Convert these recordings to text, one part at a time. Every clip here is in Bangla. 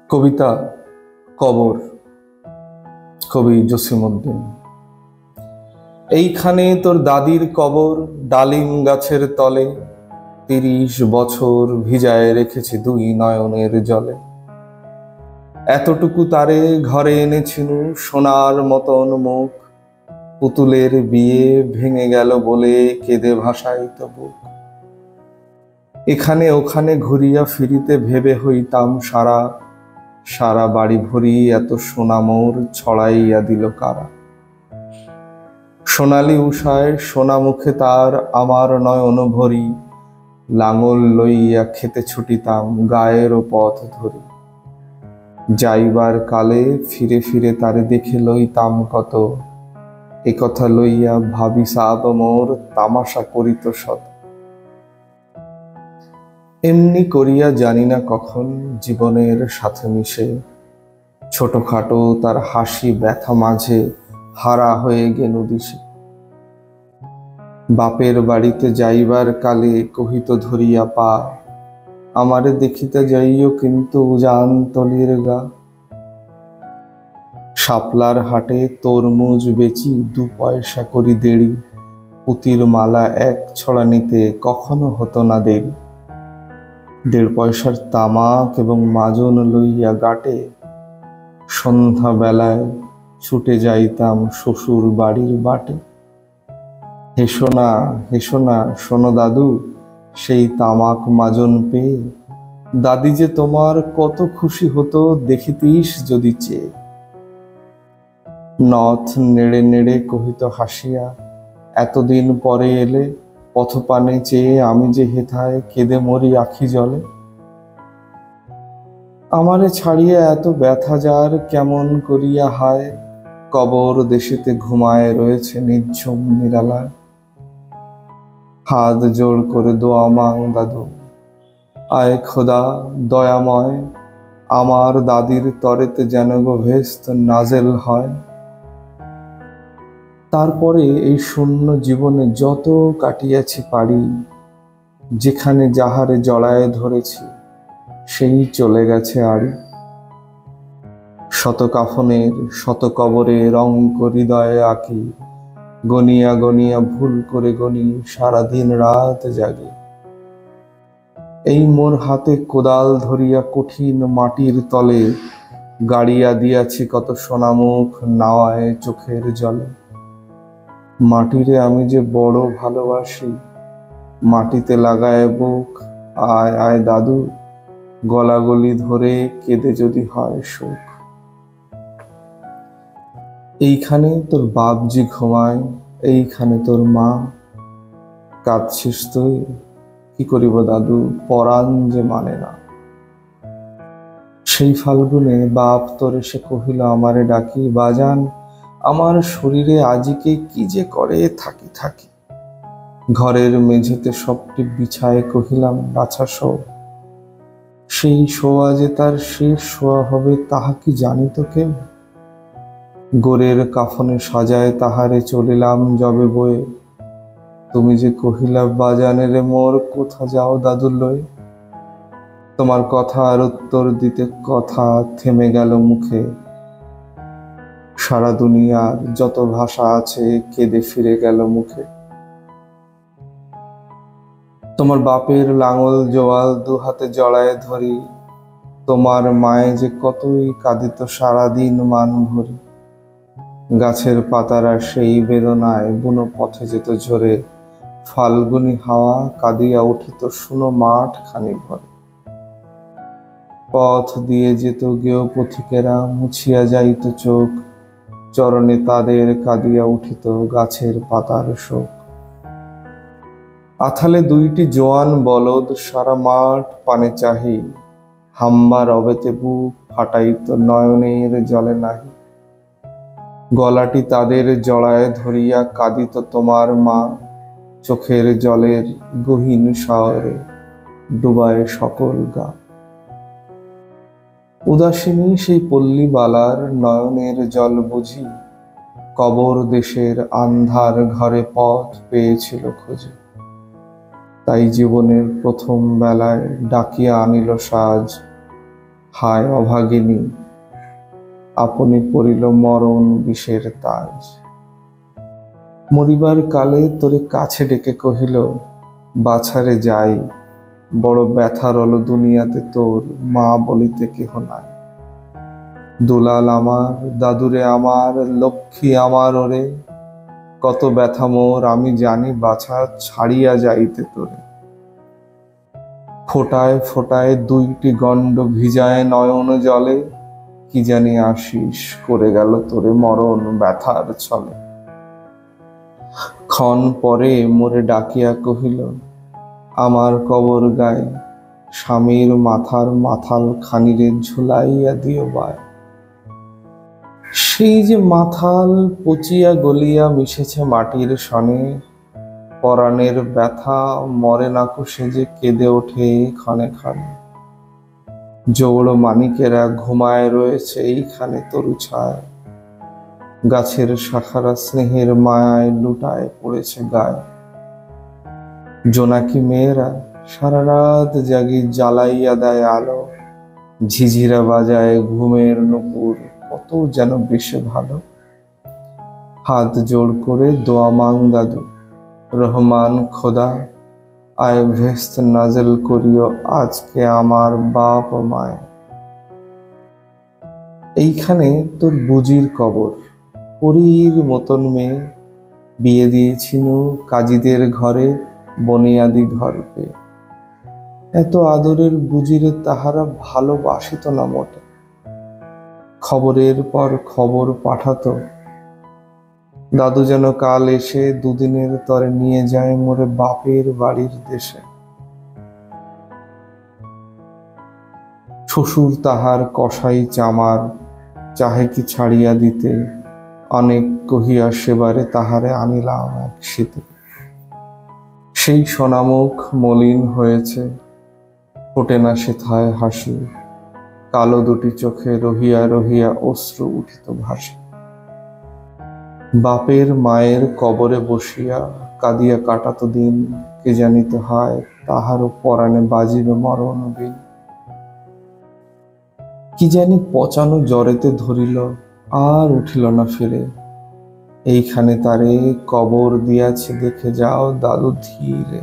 কবিতা কবর, কবি জসিমউদ্দিন। এইখানে তোর দাদির কবর, ডালিম গাছের তলে, ৩০ বছর ভিজায় রেখেছি দুই নয়নের জলে। এতটুকু তারে ঘরে এনেছিনু, সোনার মতন মুখ, পুতুলের বিয়ে ভেঙে গেল বলে কেঁদে ভাসাই তবু। এখানে ওখানে ঘুরিয়া ফিরিতে ভেবে হইতাম সারা, সারা বাড়ি ভরি এত সোনা মোর ছড়াইয়া দিল কারা। সোনালি উষায় সোনা মুখে তার আমার নয়ন ভরি, লাঙল লইয়া খেতে ছুটিতাম গায়ের পথ ধরি। যাইবার কালে ফিরে ফিরে তারে দেখে লইতাম কত, এ কথা লইয়া ভাবি সাব মোর তামাশা করিত শত। এমনি করিয়া জানি না কখন জীবনের সাথে মিশে, ছোটখাটো তার হাসি ব্যথা মাঝে হারা হয়ে গেনু দিশে। বাপের বাড়িতে যাইবার কালে কহিত ধরিয়া পা, আমারে দেখিতে যাইও কিন্তু জান তলির গা। শাপলার হাটে তরমুজ বেচি 2 পয়সা করি দেড়ি, পুতির মালা 1 ছড়া নিতে কখনো হতো না দেরি। 1.5 পয়সার তামাক এবং মাজন লইয়া গাটে, সন্ধ্যা বেলায় ছুটে যাইতাম শ্বশুর বাড়ির বাটে। হেসো না হেসো না শোনো দাদু, সেই তামাক মাজন পেয়ে, দাদি যে তোমার কত খুশি হতো দেখিতিস যদি চেয়ে। নথ নেড়ে নেড়ে কহিত হাসিয়া, এতদিন পরে এলে, পথপানে চেয়ে আমি যে হেথায় কেঁদে মরি আখি জলে। আমারে ছাড়িয়া এত ব্যথা যার কেমন করিয়া হায়, কবর দেশেতে ঘুমায় রয়েছে নিঝুম নিরালায়। হাত জোড় করে দোয়া মাং দাদু, আয় খোদা দয়াময়, আমার দাদির তরেতে যেন গো ভেস্ত নাজেল হয়। তারপরে এই শূন্য জীবনে যত কাটিয়াছি পারি, যেখানে যাহারে জড়ায় ধরেছি সেই চলে গেছে আড়ি। শত কাফনের শত কবরে রং হৃদয়ে আঁকি, গনিয়া গনিয়া ভুল করে গনি সারাদিন রাত জাগি। এই মোর হাতে কোদাল ধরিয়া কঠিন মাটির তলে, গাড়িয়া দিয়াছি কত সোনামুখ নাওয়ায় চোখের জলে। মাটিরে আমি যে বড় ভালোবাসি, মাটিতে লাগায় বুক, আয় আয় দাদু, গলাগলি ধরে কেঁদে যদি হয় সুখ। এইখানে তোর বাপজি ঘুমায়, এইখানে তোর মা, কাঁদছিস তুই, কি করিব দাদু, পরাণ যে মানে না। সেই ফাল্গুনে বাপ তোর এসে কহিল আমারে ডাকি, বাজান আমার শরীরে আজিকে কি যে করে থাকি থাকি। ঘরের মেঝেতে সবটি বিছায় কহিলাম বাছা শো। সেই শোয়া যে তার শেষ শোয়া হবে তাহা কি জানিত কেউ। গোরের কাফনে সাজায় তাহারে চলিলাম যবে বয়ে, তুমি যে কহিলা বাজানের মোর কোথা যাও দাদু লয়ে। তোমার কথা আর উত্তর দিতে কথা থেমে গেল মুখে, সারা দুনিয়ার যত ভাষা আছে কেঁদে ফিরে গেল মুখে। তোমার বাপের লাঙল জোয়াল 2 হাতে জড়ায় ধরি, তোমার মায়ে যে কতই কাঁদিত সারাদিন মান ভরি। গাছের পাতারা সেই বেদনায় বুনো পথে যেত ঝরে, ফাল্গুনি হাওয়া কাঁদিয়া উঠিত শুনো মাঠ খানি ভরে। পথ দিয়ে যেত গেও পথিকেরা মুছিয়া যাইত চোখ, চরণে তাদের কাঁদিয়া উঠিত গাছের পাতার শোক। আথালে 2টি জোয়ান বলদ সারা মাঠ পানে চাহি, হাম্বা রবেতে বুক ফাটাইত নয়নের জলে নাহি। গলাটি তাদের জড়ায় ধরিয়া কাঁদিত তোমার মা, চোখের জলের গহীন শহরে ডুবায় সকল গা। উদাসিনী সেই পল্লীবালার নয়নের জল বুঝি, কবর দেশের আন্ধার ঘরে পথ পেয়েছিল খুঁজে। তাই জীবনের প্রথম বেলায় ডাকিয়া আনিল সাজ, হায় অভাগিনী, আপনি পড়িল মরণ বিষের তাজ। মরিবার কালে তোরে কাছে ডেকে কহিল, বাছারে যাই, বড় ব্যথা রল দুনিয়াতে তোর, মা বলিতে কেহ নাই। দুলাল আমার, দাদুরে আমার, লক্ষ্মী আমার ওরে, কত ব্যথা মোর আমি জানি বাছা, ছাড়িয়া যাইতে তোরে। ফোটায় ফোটায় দুইটি গণ্ড ভিজায় নয়ন জলে, কি জানি আশিস করে গেল তোরে মরণ ব্যথার ছলে। ক্ষণ পরে মোরে ডাকিয়া কহিল, আমার কবর গায়ে স্বামীর মাথার মাথাল খানিরে ঝুলাইয়া দিও বায়। সেই যে মাথাল পচিয়া গলিয়া মিশেছে মাটির সনে, পরাণের ব্যথা মরে নাকু সেজে কেঁদে ওঠে ক্ষণে ক্ষণে। জৌড় মানিকেরা ঘুমায় রয়েছে এইখানে তরু ছায়, গাছের শাখারা স্নেহের মায়ায় লুটায় পড়েছে গায়ে। জোনাকি মেয়েরা সারা রাত জাগি জ্বালাইয়া দেয় আলো, ঝিঝিরা বাজায় ঘুমের নুপুর, কত যেন বেশে ভালো। হাত জোড় করে দোয়া মাং দাদু, রহমান খোদা, আয় ভেস্ত নাজেল করিও আজকে আমার বাপ মায়। এইখানে তোর বুজির কবর, পরীর মতন মেয়ে, বিয়ে দিয়েছিল কাজীদের ঘরে, বনিয়াদি ঘর পেয়ে। এত আদরের বুজিরে তাহারা ভালোবাসিত না মোটে, খবরের পর খবর পাঠাতো। দাদু যেন কাল এসে দুদিনের তরে নিয়ে যায় মোরে বাপের বাড়ির দেশে। শ্বশুর তাহার কসাই চামার, চাহে কি ছাড়িয়া দিতে, অনেক কহিয়া সেবারে তাহারে আনিলাম এক শীতে। সেই সোনামুখ মলিন হয়েছে, ফোটে না সেথায় হাসি, কালো দুটি চোখে রহিয়া রহিয়া অশ্রু উঠিত ভাসি। বাপের মায়ের কবরে বসিয়া কাঁদিয়া কাটাতো দিন, কে জানিত হায় তাহারও পরাণে বাজিবে মরণ বিন। কি জানি পচানো জ্বরেতে ধরিল, আর উঠিল না ফিরে, এইখানে তারে কবর দিয়াছে দেখে যাও দাদু ধীরে।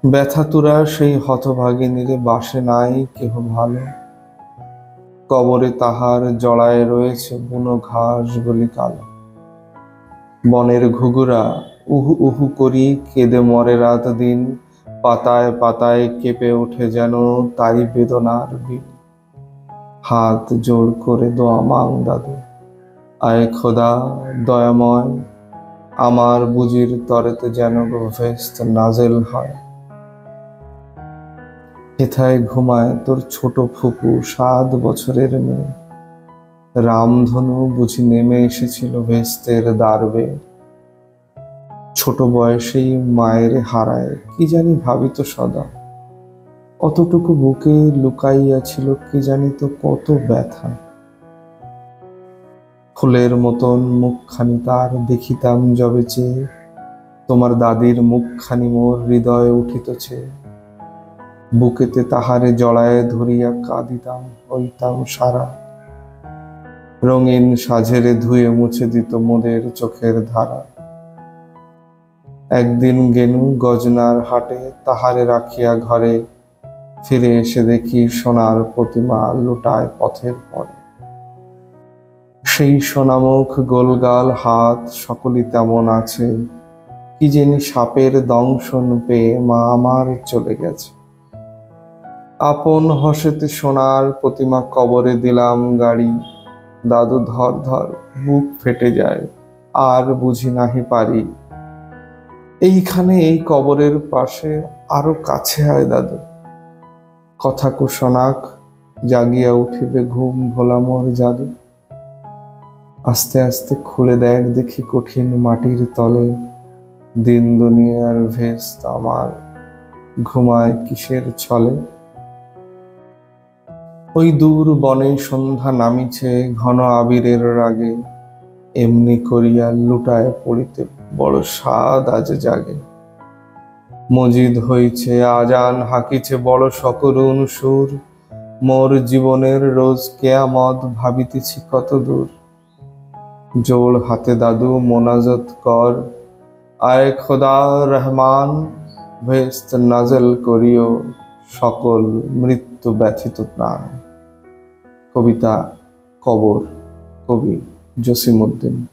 ব্যথাতুরা সেই হতভাগিনীরে বাসে নাই কেহ ভালো, কবরে তাহার জড়ায় রয়েছে বুনো ঘাস গলি কালো। বনের ঘুঘুরা উহু উহু করি কেঁদে মরে রাত দিন, পাতায় পাতায় কেঁপে ওঠে যেন তাই বেদনার বিন। হাত জোড় করে দোয়া মাং দাদু, আয় খোদা দয়াময়, আমার বুজির তরেতে যেন ভেস্ত নাজেল হয়। হেথায় ঘুমায় তোর ছোট ফুপু 7 বছরের মেয়ে, রামধনু বুঝি নেমে এসেছিল ভেস্তের দ্বারবে। ছোট বয়সেই মায়ের হারায় কি জানি ভাবিত সদা, অতটুকু বুকে লুকাইয়াছিল কি জানি তো কত ব্যথা। ফুলের মতন মুখখানি তার দেখিতাম যবে চেয়ে, তোমার দাদির মুখখানি মোর হৃদয়ে উঠিতেছে। বুকেতে তাহারে জড়ায় ধরিয়া কাঁদিতাম হইতাম সারা, রঙিন সাঝেরে ধুয়ে মুছে দিত মোদের চোখের ধারা। একদিন গেনু গজনার হাটে তাহারে রাখিয়া ঘরে, ফিরে এসে দেখি সোনার প্রতিমা লুটায় পথের পরে। সেই সোনামুখ গোলগাল হাত সকলই তেমন আছে, কি জানি সাপের দংশন পেয়ে মা আমার চলে গেছে। আপন হসেতে সোনার প্রতিমা কবরে দিলাম গাড়ি, দাদু ধর ধর বুক ফেটে যায়, আর বুঝি নাহি পারি। এইখানে এই কবরের পাশে আরো কাছে হয় দাদু, কথা কুশনাক জাগিয়া উঠিবে ঘুম ভোলা মোর জাদু। আস্তে আস্তে খুলে দেখ দেখি কঠিন মাটির তলে, দিন দুনিয়ার ভেস্ত আমার ঘুমায় কিসের ছলে। ওই দূর বনে সন্ধ্যা নামিছে ঘন আবিরের রাগে, এমনি করিয়া লুটায় পড়িতে বড় স্বাদ আজ জাগে। মজিদ হইছে আজান হাকিছে বড় সকরুণ সুর, মোর জীবনের রোজ কেয়ামত ভাবিতেছি কত দূর। জোড় হাতে দাদু মোনাজত কর, আয় খোদা রহমান, ভেস্ত নাজল করিও সকল মৃত্যু ব্যথিত প্রাণ। কবিতা কবর, কবি জসিমউদ্দিন।